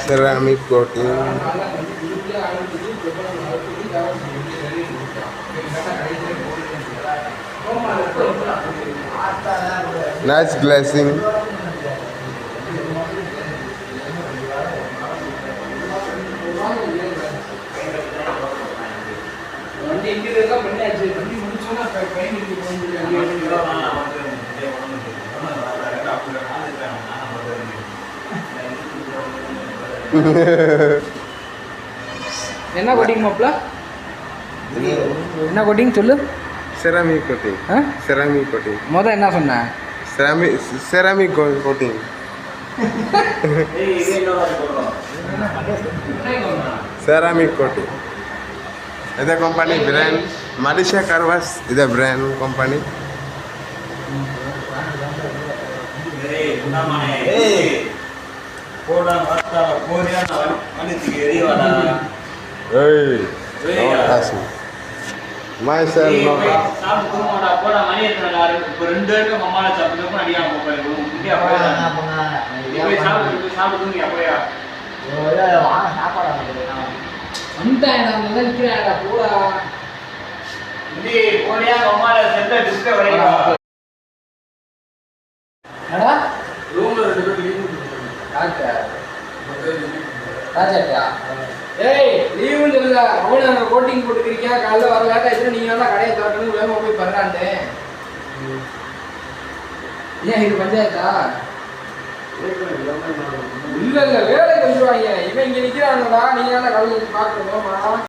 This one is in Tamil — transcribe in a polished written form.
ceramic coating. Nice glazing. என்ன கோட்டிங் மாப்ள? என்ன கோட்டிங் சொல்லு? Ceramic coating. Ceramic coating. மொத என்ன சொன்ன? Ceramic coating. Ceramic coating. Itu company brand Malaysia Carwash. Itu brand company. Myself no. ஏய் லீவுன்னு சொல்ல அவனை அங்கே கோட்டிங் போட்டுக்கிறீங்க காலைல வர லேட் ஆயிடுச்சுன்னா நீங்கள் தான் கடையை திறக்கணும் வேகமாக போய் பண்ணுறான்ட்டு ஏன் இது பஞ்சாயத்தா இல்லை வேலை சொல்லுவாங்க இவன் இங்கே நிற்கிறாங்கடா நீங்கள் தான் கல்வி பார்க்கணும்